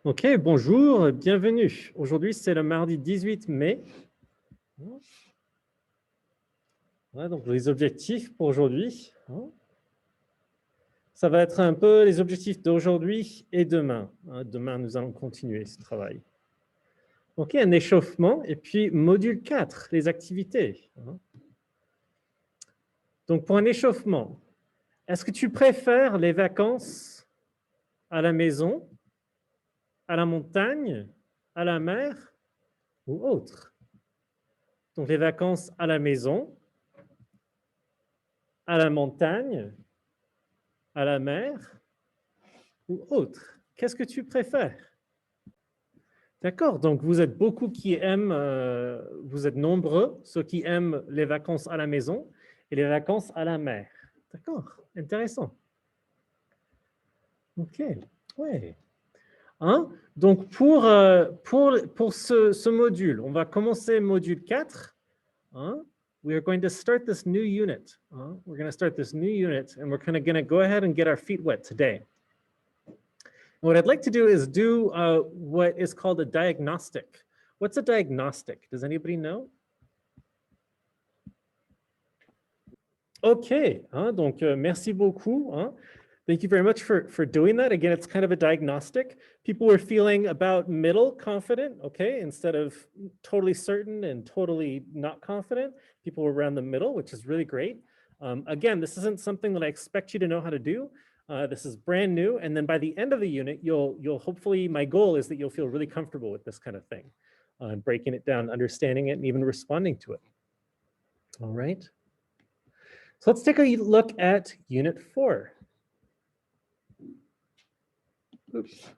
Ok, bonjour, bienvenue. Aujourd'hui, c'est le mardi 18 mai. Voilà, donc les objectifs pour aujourd'hui. Ça va être un peu les objectifs d'aujourd'hui et demain. Demain, nous allons continuer ce travail. Ok, un échauffement. Et puis, module 4, les activités. Donc, pour un échauffement, est-ce que tu préfères les vacances à la maison, à la montagne, à la mer ou autre? Donc, les vacances à la maison, à la montagne, à la mer ou autre? Qu'est-ce que tu préfères? D'accord, donc vous êtes beaucoup qui aiment, vous êtes nombreux, ceux qui aiment les vacances à la maison et les vacances à la mer. D'accord, intéressant. Ok, ouais. Hein? Donc pour ce module, on va commencer module 4. Hein? We are going to start this new unit. We're going to start this new unit and we're kind of going to go ahead and get our feet wet today. What I'd like to do is do what is called a diagnostic. What's a diagnostic? Does anybody know? Okay, donc merci beaucoup. Thank you very much for doing that. Again, it's kind of a diagnostic. People were feeling about middle confident, okay, instead of totally certain and totally not confident. People were around the middle, which is really great. Again, this isn't something that I expect you to know how to do. This is brand new. And then by the end of the unit, you'll hopefully, my goal is that you'll feel really comfortable with this kind of thing, and breaking it down, understanding it, and even responding to it. All right. So let's take a look at Unit 4. Oops.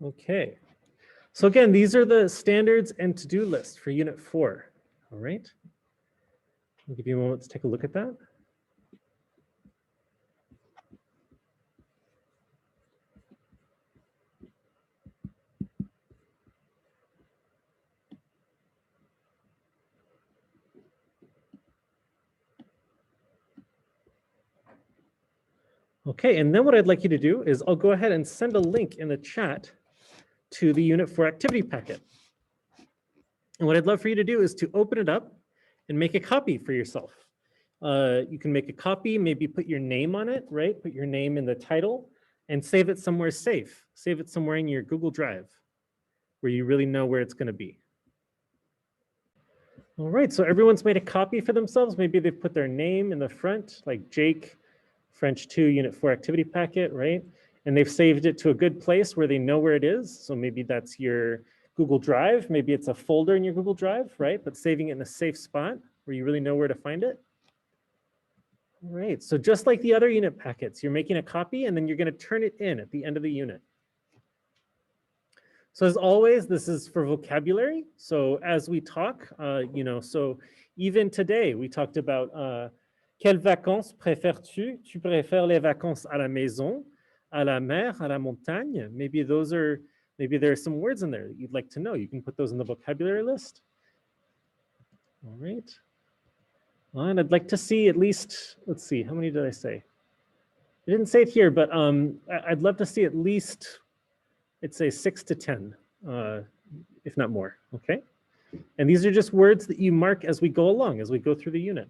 Okay. So again, these are the standards and to-do list for Unit 4. All right. I'll give you a moment to take a look at that. Okay, and then what I'd like you to do is I'll go ahead and send a link in the chat to the Unit 4 activity packet. And what I'd love for you to do is to open it up and make a copy for yourself. You can make a copy, maybe put your name on it, right? Put your name in the title and save it somewhere safe. Save it somewhere in your Google Drive where you really know where it's going to be. All right, so everyone's made a copy for themselves. Maybe they've put their name in the front, like Jake, French 2, Unit 4 activity packet, right? And they've saved it to a good place where they know where it is. So maybe that's your Google Drive. Maybe it's a folder in your Google Drive, right? But saving it in a safe spot where you really know where to find it. All right, so just like the other unit packets, you're making a copy and then you're going to turn it in at the end of the unit. So as always, this is for vocabulary. So as we talk, so even today, we talked about quelles vacances préfères-tu? Tu préfères les vacances à la maison, à la mer, à la montagne? Maybe there are some words in there that you'd like to know. You can put those in the vocabulary list. All right. And I'd like to see at least, let's see, how many did I say? I didn't say it here, but I'd love to see at least, I'd say 6 to 10, if not more, okay? And these are just words that you mark as we go along, as we go through the unit.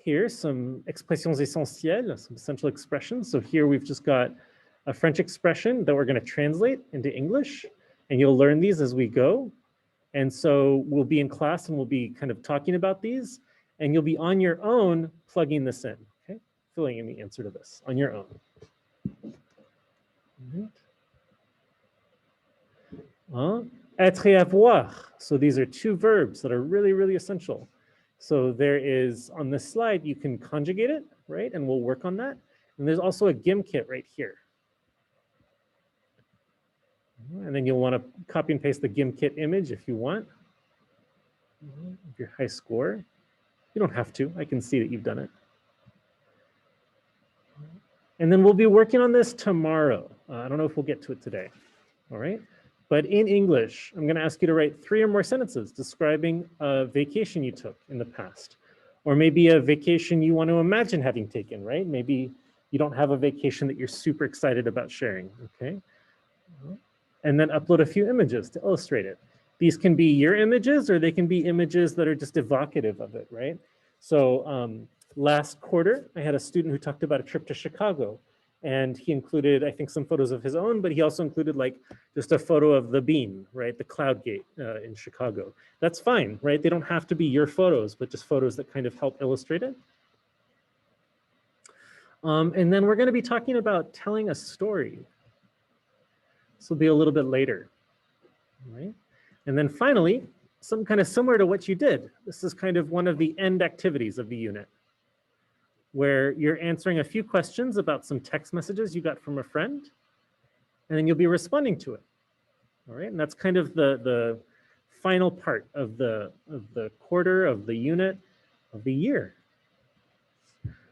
Here's some expressions essentielles, some essential expressions. So here we've just got a French expression that we're going to translate into English, and you'll learn these as we go. And so we'll be in class and we'll be kind of talking about these, and you'll be on your own plugging this in, okay? Filling in the answer to this on your own. Être et avoir. So these are two verbs that are really, really essential. So there is, on this slide, you can conjugate it, right? And we'll work on that. And there's also a Gimkit right here. And then you'll want to copy and paste the Gimkit image if you want. If you're high score. You don't have to. I can see that you've done it. And then we'll be working on this tomorrow. I don't know if we'll get to it today. All right. But in English, I'm going to ask you to write 3 or more sentences describing a vacation you took in the past. Or maybe a vacation you want to imagine having taken, right? Maybe you don't have a vacation that you're super excited about sharing, okay? And then upload a few images to illustrate it. These can be your images or they can be images that are just evocative of it, right? So last quarter, I had a student who talked about a trip to Chicago, and he included, I think, some photos of his own, but he also included like just a photo of the beam, right? The cloud gate in Chicago. That's fine, right? They don't have to be your photos, but just photos that kind of help illustrate it. And then we're going to be talking about telling a story. This will be a little bit later, right? And then finally, something kind of similar to what you did. This is kind of one of the end activities of the unit, where you're answering a few questions about some text messages you got from a friend, and then you'll be responding to it. All right, and that's kind of the final part of the quarter, of the unit, of the year.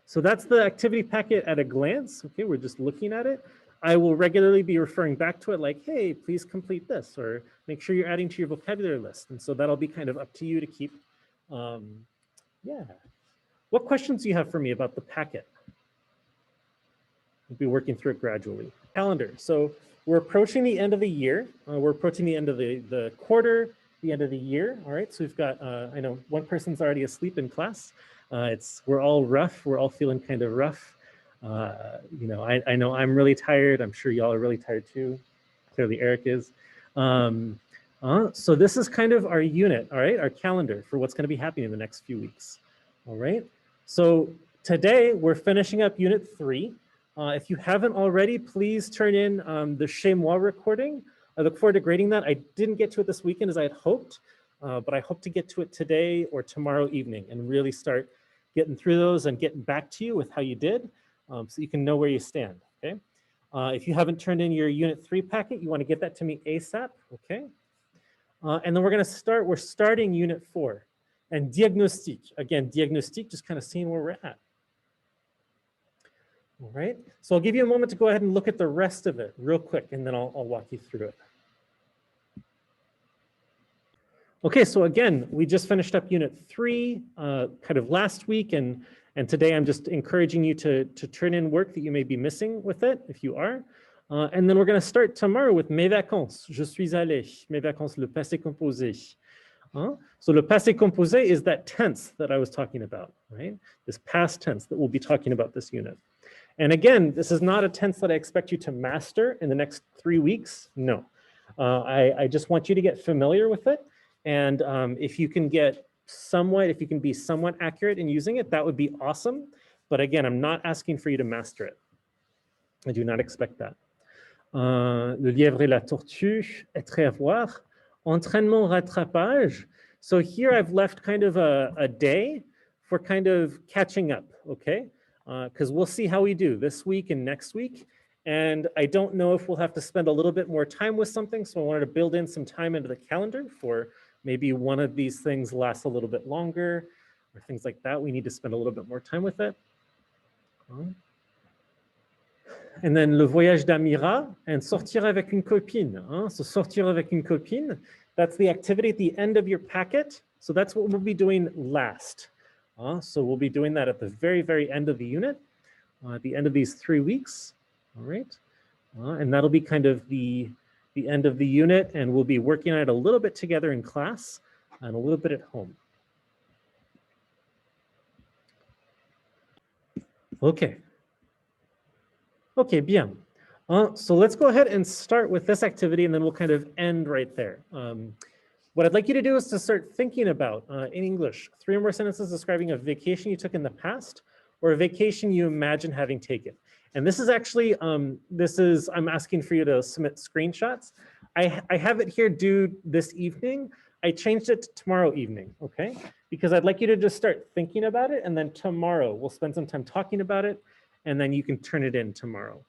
So that's the activity packet at a glance. Okay, we're just looking at it. I will regularly be referring back to it like, hey, please complete this, or make sure you're adding to your vocabulary list. And so that'll be kind of up to you to keep. Yeah. What questions do you have for me about the packet? We'll be working through it gradually. Calendar. So we're approaching the end of the year. We're approaching the end of the quarter, the end of the year. All right, so we've got, I know one person's already asleep in class. We're all rough. We're all feeling kind of rough. You know, I know I'm really tired. I'm sure y'all are really tired too. Clearly Eric is. So this is kind of our unit, all right, our calendar for what's going to be happening in the next few weeks. All right, so today we're finishing up unit 3. If you haven't already, please turn in the Chez Moi recording. I look forward to grading that. I didn't get to it this weekend as I had hoped, but I hope to get to it today or tomorrow evening and really start getting through those and getting back to you with how you did, so you can know where you stand, okay? If you haven't turned in your Unit 3 packet, you want to get that to me ASAP, okay? And then we're starting Unit 4. And diagnostic, again, diagnostic, just kind of seeing where we're at. All right, so I'll give you a moment to go ahead and look at the rest of it real quick, and then I'll walk you through it. Okay, so again, we just finished up Unit 3 kind of last week, and today I'm just encouraging you to turn in work that you may be missing with it, if you are. And then we're going to start tomorrow with mes vacances. Je suis allé. Mes vacances, le passé composé. So le passé composé is that tense that I was talking about, right? This past tense that we'll be talking about this unit. And again, this is not a tense that I expect you to master in the next 3 weeks. No, I just want you to get familiar with it. And if you can be somewhat accurate in using it, that would be awesome. But again, I'm not asking for you to master it. I do not expect that. Le lièvre et la tortue, être à voir. Entraînement rattrapage. So here I've left kind of a day for kind of catching up, okay? Because we'll see how we do this week and next week. And I don't know if we'll have to spend a little bit more time with something. So I wanted to build in some time into the calendar for maybe one of these things lasts a little bit longer or things like that. We need to spend a little bit more time with it. And then le voyage d'Amira and sortir avec une copine. So sortir avec une copine, that's the activity at the end of your packet. So that's what we'll be doing last. So we'll be doing that at the very, very end of the unit, at the end of these 3 weeks. All right. And that'll be kind of the end of the unit, and we'll be working on it a little bit together in class and a little bit at home. Okay. Okay, bien. So let's go ahead and start with this activity, and then we'll kind of end right there. What I'd like you to do is to start thinking about, in English, 3 or more sentences describing a vacation you took in the past or a vacation you imagine having taken. And this is actually, I'm asking for you to submit screenshots. I have it here due this evening. I changed it to tomorrow evening, okay? Because I'd like you to just start thinking about it, and then tomorrow we'll spend some time talking about it, and then you can turn it in tomorrow.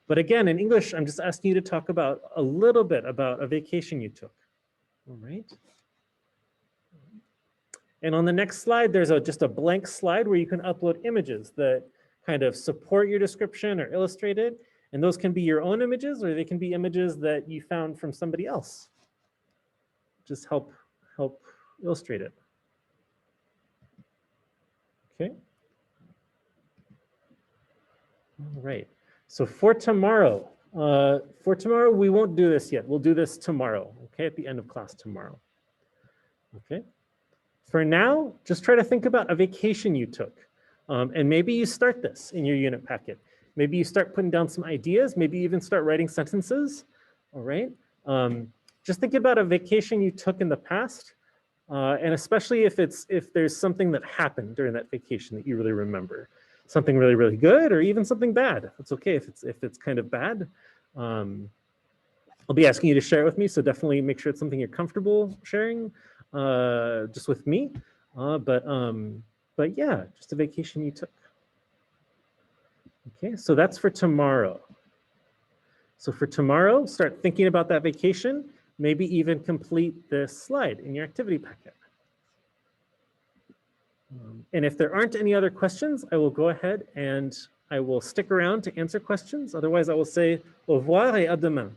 But again, in English, I'm just asking you to talk about a little bit about a vacation you took. All right. And on the next slide, there's just a blank slide where you can upload images that kind of support your description or illustrate it. And those can be your own images, or they can be images that you found from somebody else. Just help illustrate it. Okay. All right. So for tomorrow, we won't do this yet. We'll do this tomorrow, okay, at the end of class tomorrow. Okay. For now, just try to think about a vacation you took. And maybe you start this in your unit packet. Maybe you start putting down some ideas, maybe even start writing sentences, all right? Just think about a vacation you took in the past, and especially if there's something that happened during that vacation that you really remember. Something really, really good, or even something bad. It's okay if it's kind of bad. I'll be asking you to share it with me, so definitely make sure it's something you're comfortable sharing, just with me. But yeah, just a vacation you took. Okay, so that's for tomorrow. So for tomorrow, start thinking about that vacation, maybe even complete this slide in your activity packet. And if there aren't any other questions, I will go ahead and I will stick around to answer questions. Otherwise, I will say au revoir et à demain.